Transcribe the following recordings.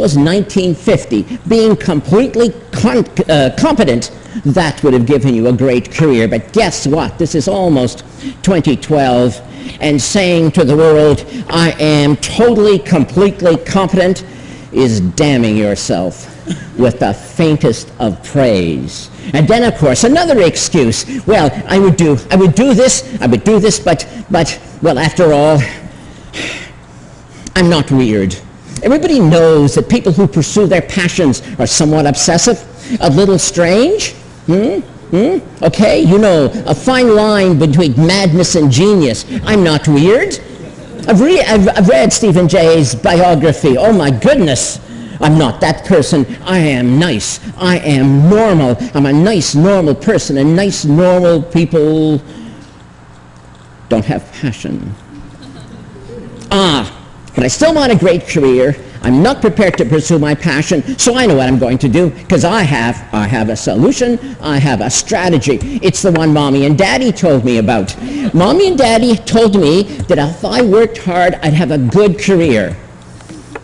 was 1950. Being completely competent, that would have given you a great career. But guess what? This is almost 2012, and saying to the world, I am totally, completely competent, is damning yourself with the faintest of praise. And then, of course, another excuse. Well, I would do this, but, well, after all, I'm not weird. Everybody knows that people who pursue their passions are somewhat obsessive, a little strange. Okay, you know, a fine line between madness and genius. I'm not weird. I've read Stephen Jay's biography. Oh my goodness. I'm not that person. I am nice. I am normal. I'm a nice, normal person. And nice, normal people don't have passion. But I still want a great career. I'm not prepared to pursue my passion, so I know what I'm going to do, because I have a solution. I have a strategy. It's the one Mommy and Daddy told me about. Mommy and Daddy told me that if I worked hard, I'd have a good career.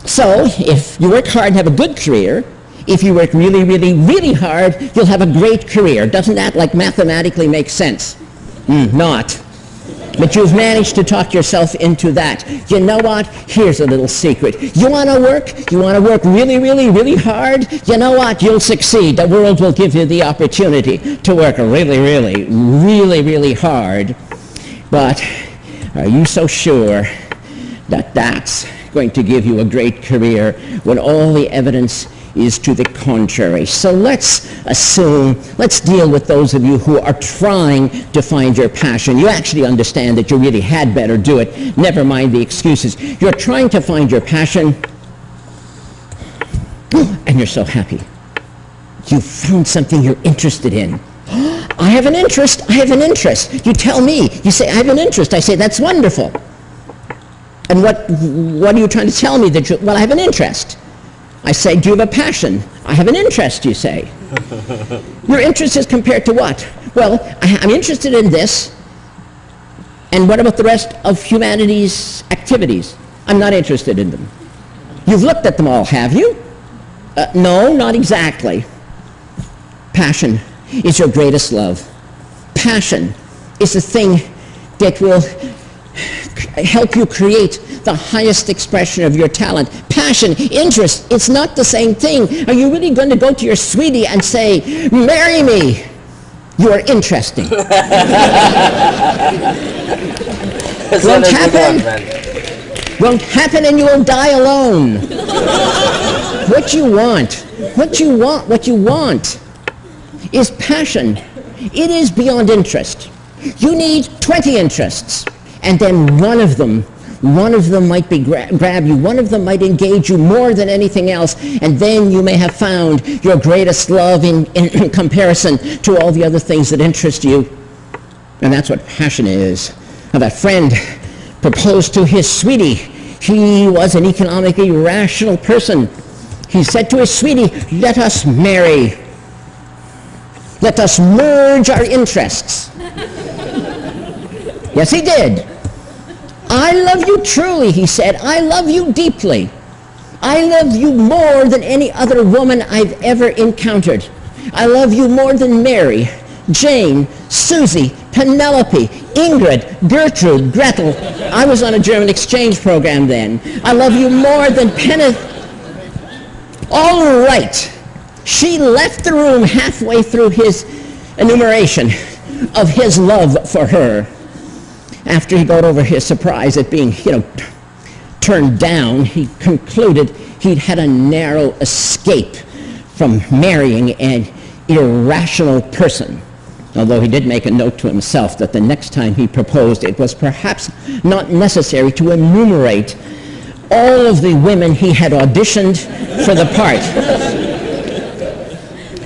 So, if you work hard and have a good career, if you work really, really, really hard, you'll have a great career. Doesn't that, like, mathematically make sense? Not. But you've managed to talk yourself into that. You know what? Here's a little secret. You want to work? You want to work really, really, really hard? You know what? You'll succeed. The world will give you the opportunity to work really, really, really, really hard. But are you so sure that that's going to give you a great career when all the evidence is to the contrary? So let's deal with those of you who are trying to find your passion. You actually understand that you really had better do it. Never mind the excuses. You're trying to find your passion, and you're so happy. You found something you're interested in. I have an interest. I have an interest. You tell me. You say, I have an interest. I say, that's wonderful. And what are you trying to tell me? Well, I have an interest. I say, do you have a passion? I have an interest, you say. Your interest is compared to what? Well, I'm interested in this. And what about the rest of humanity's activities? I'm not interested in them. You've looked at them all, have you? No, not exactly. Passion is your greatest love. Passion is the thing that will help you create the highest expression of your talent. Passion, interest, it's not the same thing. Are you really going to go to your sweetie and say, marry me? You are interesting. Won't happen. Won't happen, and you will die alone. What you want is passion. It is beyond interest. You need 20 interests. And then one of them might be grab you. One of them might engage you more than anything else. And then you may have found your greatest love in comparison to all the other things that interest you. And that's what passion is. Now, that friend proposed to his sweetie. He was an economically rational person. He said to his sweetie, let us marry. Let us merge our interests. Yes, he did. I love you truly, he said. I love you deeply. I love you more than any other woman I've ever encountered. I love you more than Mary, Jane, Susie, Penelope, Ingrid, Gertrude, Gretel. I was on a German exchange program then. I love you more than All right. She left the room halfway through his enumeration of his love for her. After he got over his surprise at being, turned down, he concluded he'd had a narrow escape from marrying an irrational person. Although he did make a note to himself that the next time he proposed, it was perhaps not necessary to enumerate all of the women he had auditioned for the part.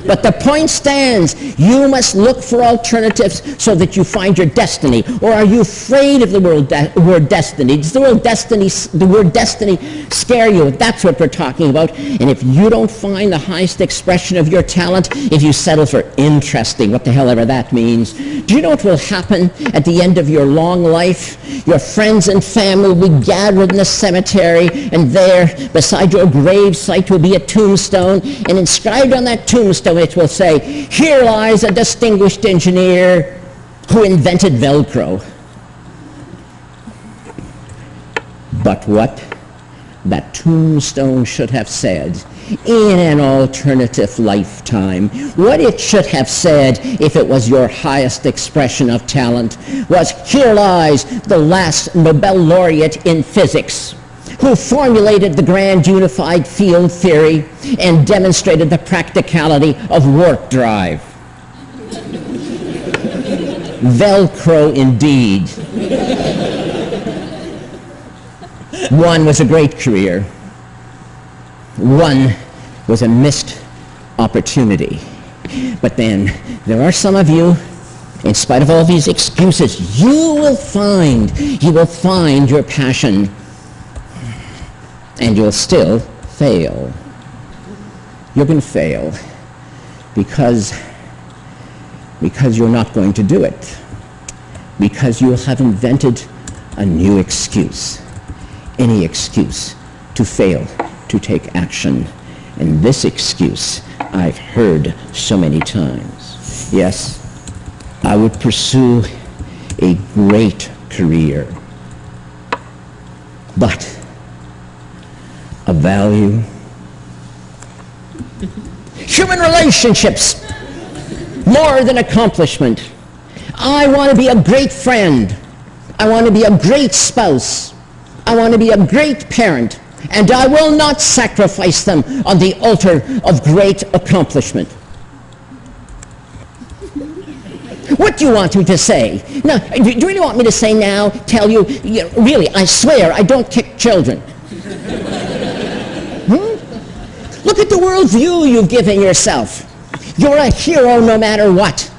But the point stands. You must look for alternatives so that you find your destiny. Or are you afraid of the word destiny? Does the word destiny scare you? That's what we're talking about. And if you don't find the highest expression of your talent, if you settle for interesting, what the hell ever that means, do you know what will happen at the end of your long life? Your friends and family will be gathered in the cemetery, and there, beside your grave site, will be a tombstone, and inscribed on that tombstone it will say, "Here lies a distinguished engineer who invented Velcro." But what that tombstone should have said in an alternative lifetime, what it should have said if it was your highest expression of talent, was, "Here lies the last Nobel laureate in physics, who formulated the grand unified field theory and demonstrated the practicality of warp drive." Velcro indeed. One was a great career. One was a missed opportunity. But then there are some of you, in spite of all these excuses, you will find your passion, and you'll still fail. You're going to fail because you're not going to do it, because you have invented a new excuse, any excuse to fail to take action. And this excuse I've heard so many times. Yes, I would pursue a great career, but a value. Human relationships, more than accomplishment. I want to be a great friend. I want to be a great spouse. I want to be a great parent. And I will not sacrifice them on the altar of great accomplishment. What do you want me to say? Now, do you really want me to say now, tell you, really, I swear I don't kick children? Look at the worldview you've given yourself. You're a hero no matter what.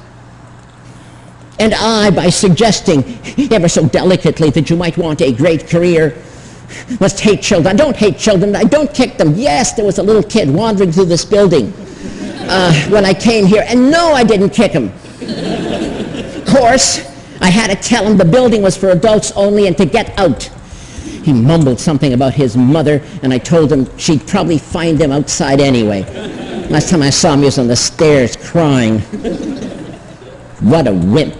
And I, by suggesting ever so delicately that you might want a great career, must hate children. I don't hate children. I don't kick them. Yes, there was a little kid wandering through this building when I came here, and no, I didn't kick him. Of course, I had to tell him the building was for adults only and to get out. He mumbled something about his mother, and I told him she'd probably find him outside anyway. Last time I saw him, he was on the stairs crying. What a wimp.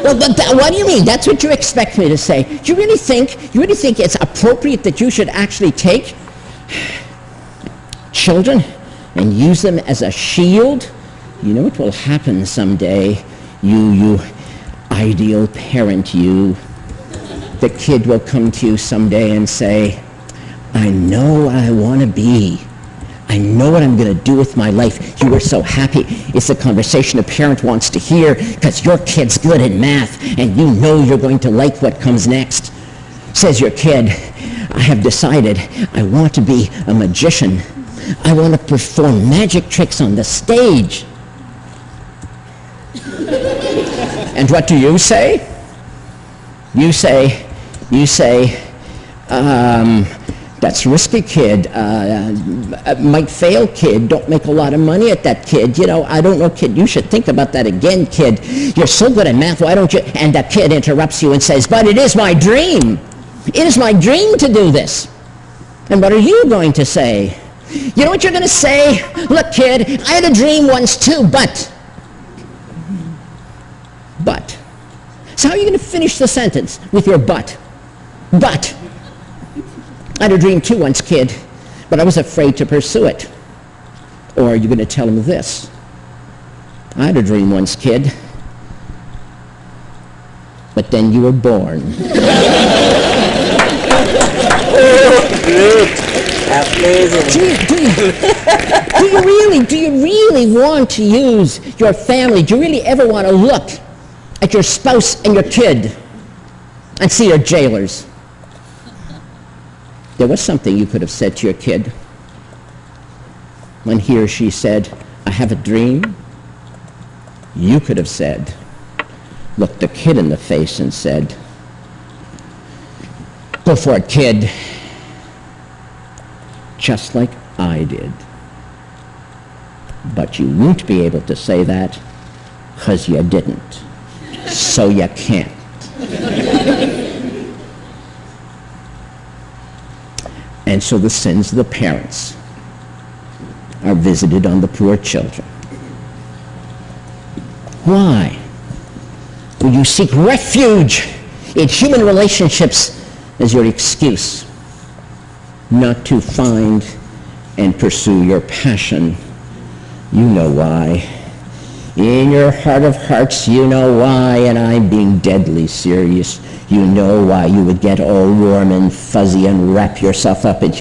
Well, what do you mean? That's what you expect me to say. Do you really think it's appropriate that you should actually take children and use them as a shield? You know what will happen someday, you ideal parent, you. The kid will come to you someday and say, "I know what I want to be. I know what I'm going to do with my life." You were so happy. It's the conversation a parent wants to hear because your kid's good at math and you know you're going to like what comes next. Says your kid, "I have decided I want to be a magician. I want to perform magic tricks on the stage." And what do you say? You say, "That's risky, kid. Might fail, kid. Don't make a lot of money at that, kid. You know, I don't know, kid. You should think about that again, kid. You're so good at math. Why don't you?" And the kid interrupts you and says, "But it is my dream. It is my dream to do this." And what are you going to say? You know what you're going to say? "Look, kid, I had a dream once too, but." So how are you going to finish the sentence with your but? But. "I had a dream too once, kid, but I was afraid to pursue it." Or are you going to tell him this? "I had a dream once, kid, but then you were born." Amazing. Do you really want to use your family? Do you really ever want to look at your spouse and your kid and see your jailers? There was something you could have said to your kid when he or she said, I have a dream, you could have said, looked the kid in the face and said, go for it, kid, just like I did. But you won't be able to say that because you didn't. So you can't. And so the sins of the parents are visited on the poor children. Why? Will you seek refuge in human relationships as your excuse not to find and pursue your passion? You know why. In your heart of hearts, you know why, and I'm being deadly serious. You know why you would get all warm and fuzzy and wrap yourself up in